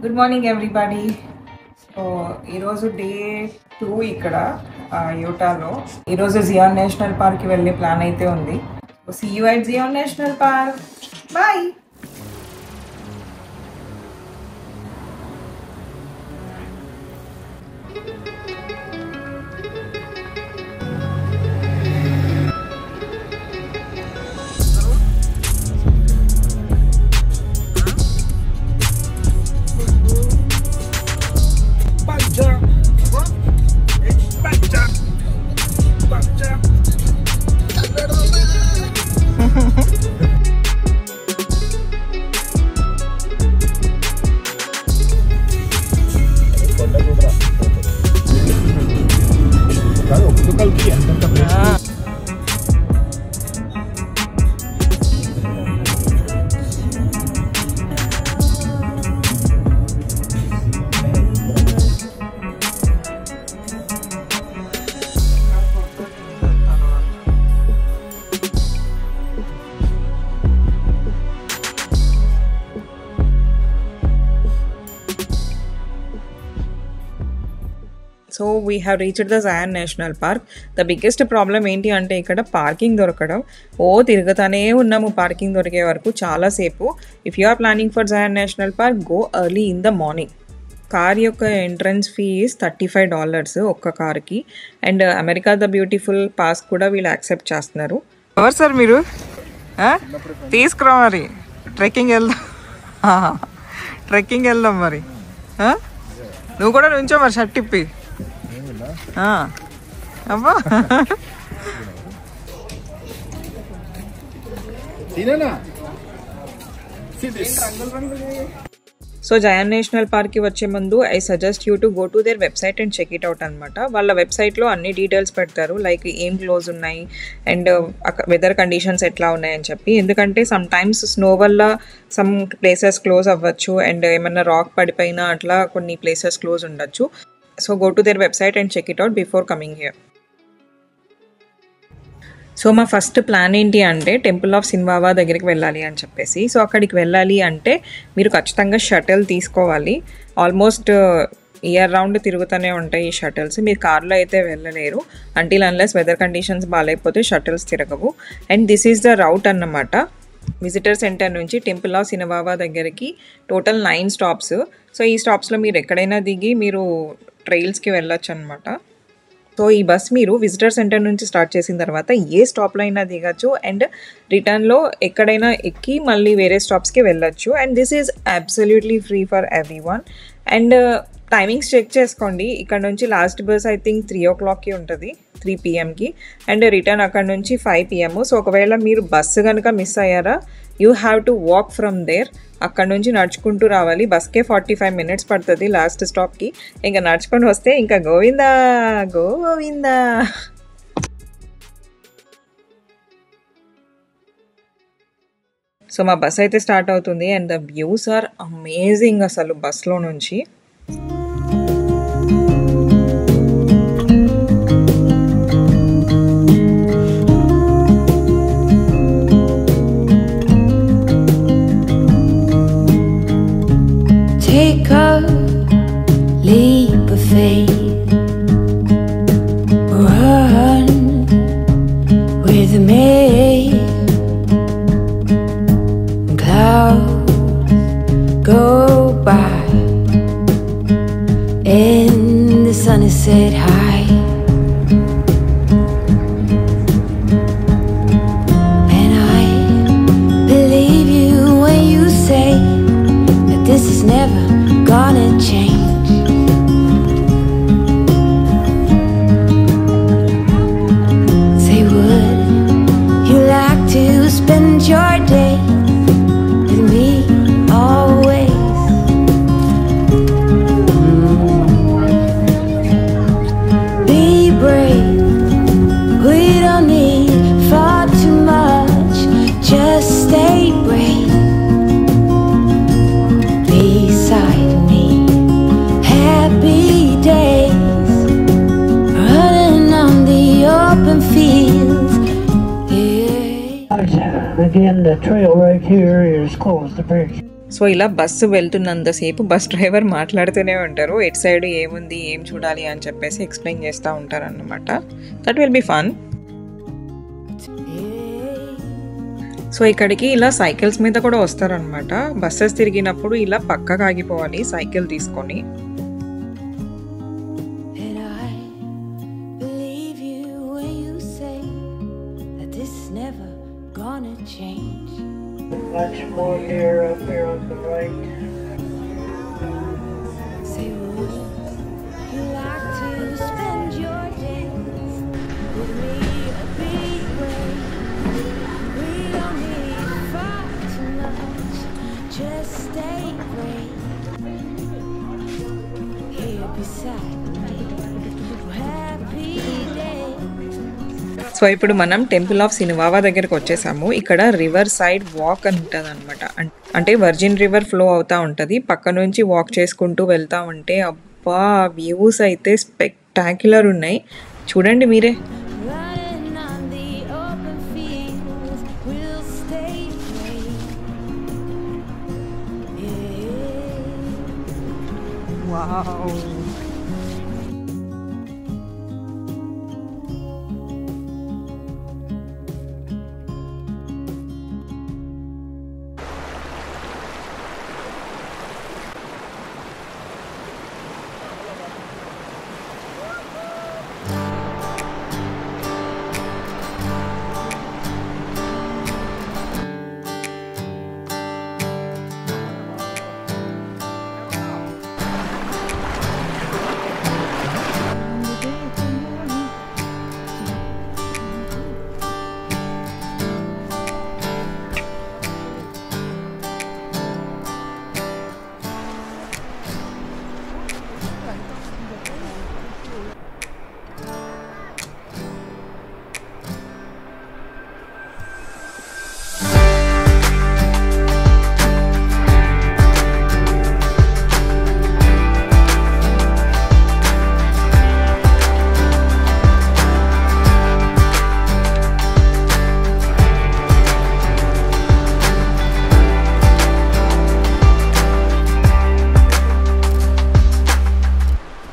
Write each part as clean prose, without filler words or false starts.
Good morning everybody. So ఈరోజు day 2 ఇక్కడ యూటాలో. ఈరోజు జియాన్ నేషనల్ పార్క్కి వెళ్ళే ప్లాన్ అయితే ఉంది. So see you at Zion National Park. Bye. So we have reached the Zion National Park. The biggest problem ఏంటి అంటే ఇక్కడ పార్కింగ్ దొరకడం. తిరుగుతానే ఉన్నాము పార్కింగ్ దొరికే వరకు చాలాసేపు. If you are planning for Zion National Park, go early in the morning. Car యొక్క entrance fee $35 ఒక్క కార్కి. And America the beautiful pass కూడా వీళ్ళు యాక్సెప్ట్ చేస్తున్నారు. ఎవరు సార్ మీరు? తీసుకురా మరి, ట్రెక్కింగ్ వెళ్దాం మరి. నువ్వు కూడా నుంచో మరి, షర్ట్ ఇప్పి. అబ్బా, సో జయాన్ నేషనల్ పార్క్కి వచ్చే ముందు I suggest you to go to their website and check it out అనమాట. వాళ్ళ వెబ్సైట్లో అన్ని డీటెయిల్స్ పెడతారు, లైక్ ఏం క్లోజ్ ఉన్నాయి అండ్ వెదర్ కండిషన్స్ ఎట్లా ఉన్నాయని చెప్పి. ఎందుకంటే సమ్ టైమ్స్ స్నో వల్ల సమ్ ప్లేసెస్ క్లోజ్ అవ్వచ్చు అండ్ ఏమన్నా రాక్ పడిపోయినా అట్లా కొన్ని ప్లేసెస్ క్లోజ్ ఉండొచ్చు. So go to their website and check it out before coming here. So మా ఫస్ట్ ప్లాన్ ఏంటి అంటే టెంపుల్ ఆఫ్ సిన్వావా దగ్గరికి వెళ్ళాలి అని చెప్పేసి. సో అక్కడికి వెళ్ళాలి అంటే మీరు ఖచ్చితంగా షటిల్ తీసుకోవాలి. ఆల్మోస్ట్ ఇయర్ రౌండ్ తిరుగుతూనే ఉంటాయి ఈ షటిల్స్. మీరు కార్లో అయితే వెళ్ళలేరు అంటిల్ అన్లెస్ వెదర్ కండిషన్స్ బాగాలేకపోతే షటిల్స్ తిరగవు. And this is the route అన్నమాట. విజిటర్ సెంటర్ నుంచి టెంపుల్ ఆఫ్ సిన్వావా దగ్గరికి టోటల్ 9 స్టాప్స్. సో ఈ స్టాప్స్లో మీరు ఎక్కడైనా దిగి మీరు ట్రైల్స్కి వెళ్ళొచ్చు అనమాట. సో ఈ బస్ మీరు విజిటర్ సెంటర్ నుంచి స్టార్ట్ చేసిన తర్వాత ఏ స్టాప్లో అయినా దిగచ్చు అండ్ రిటర్న్లో ఎక్కడైనా ఎక్కి మళ్ళీ వేరే స్టాప్స్కి వెళ్ళొచ్చు. And this is absolutely free for everyone. And timings check చేసుకోండి. ఇక్కడ నుంచి లాస్ట్ బస్ ఐ థింక్ 3 o'clockకి ఉంటుంది, 3 PM అండ్ రిటర్న్ అక్కడ నుంచి 5 PM. సో ఒకవేళ మీరు బస్సు కనుక మిస్ అయ్యారా, you have to walk from there. అక్కడ నుంచి నడుచుకుంటూ రావాలి. బస్కే 45 minutes పడుతుంది లాస్ట్ స్టాప్కి. ఇంకా నడుచుకొని వస్తే ఇంకా గోవిందా గోవిందా. సో మా బస్ అయితే స్టార్ట్ అవుతుంది and the views are amazing అసలు బస్లో నుంచి. Take a leap of faith, run with me. Clouds go by and the sun is set high, and I believe you when you say that this is never gonna change. Say, would you like to spend your day with me always? Be brave, we don't need far too much, just stay brave beside me. Happy days running on the open fields. Yeah. Again, the trail right here is closed to bridge. So ఇలా bus వెళ్తున్నంతసేపు bus driver మాట్లాడుతూనే ఉంటారు, ఎటు side ఏముంది ఏం చూడాలి అని చెప్పేసి explain చేస్తూ ఉంటారు అన్నమాట. That will be fun. So ఇక్కడికి ఇలా సైకిల్స్ మీద కూడా వస్తారనమాట. బస్సెస్ తిరిగినప్పుడు ఇలా పక్కకు ఆగిపోవాలి సైకిల్ తీసుకొని. Much more deer up here on the right. Say, would you like to spend your days with me a big way? We don't need far too much, just stay right here beside me. Happy days. So ఇప్పుడు మనం temple of సిన్వావా దగ్గరకు వచ్చేసాము. ఇక్కడ river side walk అని ఉంటుంది అనమాట. అంటే virgin river flow అవుతూ ఉంటుంది, పక్క నుంచి వాక్ చేసుకుంటూ వెళ్తూ ఉంటే అబ్బా వ్యూస్ అయితే స్పెక్టాక్యులర్ ఉన్నాయి, చూడండి మీరే. Wow.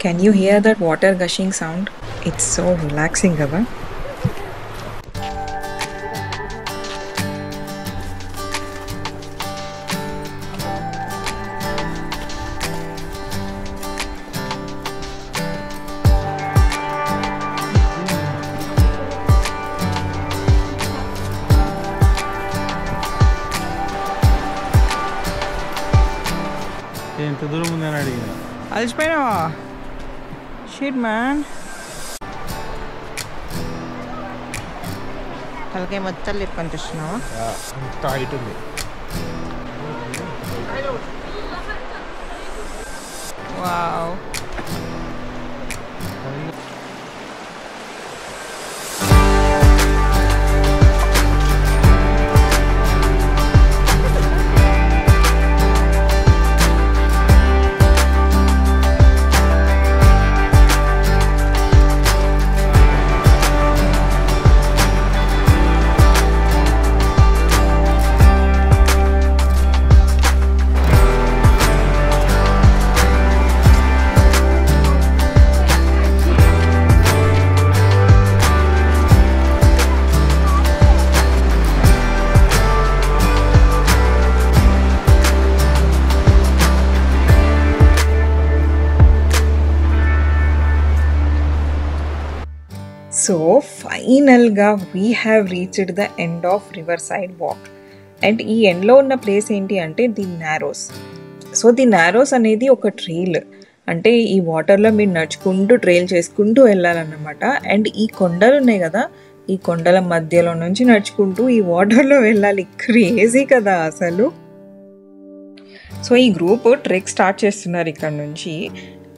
Can you hear that water gushing sound? It's so relaxing కదా. ఎంత దూరం ఉందని అడిగిన అలసిపోయినావా? Shit man. తలకాయ మొత్తం లేపుకొని తెస్తున్నావా? అంత హైట్ ఉంది. వావ్. సో ఫైనల్గా we have reached the end of river side walk. And ఈ ఎండ్లో ఉన్న ప్లేస్ ఏంటి అంటే ది నారోస్. సో ది నారోస్ అనేది ఒక ట్రైల్, అంటే ఈ వాటర్లో మీరు నడుచుకుంటూ ట్రైల్ చేసుకుంటూ వెళ్ళాలన్నమాట. అండ్ ఈ కొండలు ఉన్నాయి కదా, ఈ కొండల మధ్యలో నుంచి నడుచుకుంటూ ఈ వాటర్లో వెళ్ళాలి. క్రేజీ కదా అసలు. సో ఈ గ్రూప్ ట్రెక్ స్టార్ట్ చేస్తున్నారు ఇక్కడ నుంచి.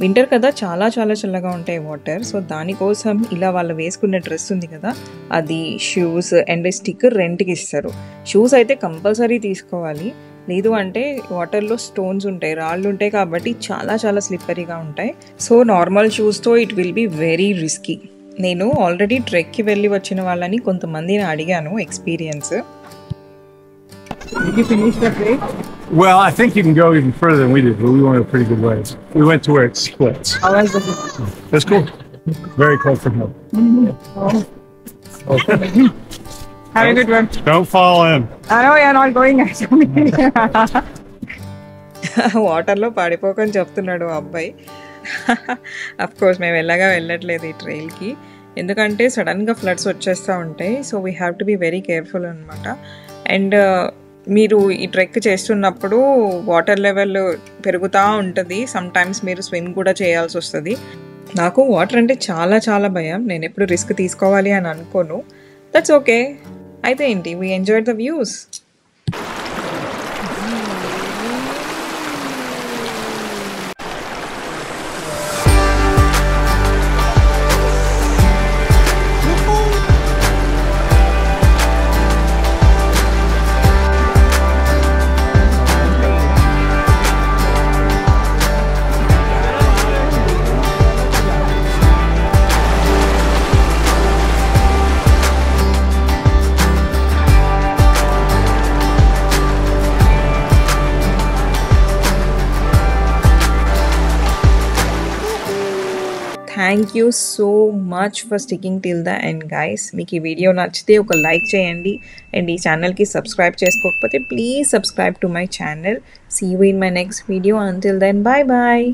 వింటర్ కదా, చాలా చాలా చల్లగా ఉంటాయి వాటర్. సో దానికోసం ఇలా వాళ్ళు వేసుకునే డ్రెస్ ఉంది కదా, అది, షూస్ అండ్ స్టిక్కర్ రెంట్కి ఇస్తారు. షూస్ అయితే కంపల్సరీ తీసుకోవాలి, లేదు అంటే వాటర్లో స్టోన్స్ ఉంటాయి, రాళ్ళు ఉంటాయి కాబట్టి చాలా చాలా స్లిప్పరీగా ఉంటాయి. సో నార్మల్ షూస్తో it will be very risky. నేను ఆల్రెడీ ట్రెక్కి వెళ్ళి వచ్చిన వాళ్ళని కొంతమందిని అడిగాను experience. Did you finish the trek? Well, I think you can go even further than we did, but we went a pretty good ways. We went to where it splits. How was it? That's cool. Very close from home. Have a good one. Don't follow him. I know you're not going actually. వాటర్లో పడిపోకని చెప్తున్నాడు ఆ అబ్బాయి. Of course మేము వెళ్ళట్లేదు ఈ ట్రైల్కి, ఎందుకంటే సడన్గా floods వచ్చేస్తూ ఉంటాయి. So we have to be very careful అనమాట. అండ్ మీరు ఈ ట్రెక్ చేస్తున్నప్పుడు వాటర్ లెవెల్ పెరుగుతూ ఉంటుంది. సమ్ టైమ్స్ మీరు స్విమ్ కూడా చేయాల్సి వస్తుంది. నాకు వాటర్ అంటే చాలా చాలా భయం. నేను ఎప్పుడు రిస్క్ తీసుకోవాలి అని అనుకోను. That's okay. అయితే ఏంటి, we enjoy the views. Thank you so much for sticking till the end guys. మీకు ఈ వీడియో నచ్చితే ఒక లైక్ చేయండి అండ్ ఈ ఛానల్కి సబ్స్క్రైబ్ చేసుకోకపోతే please subscribe to my channel. See you in my next video. Until then, bye bye.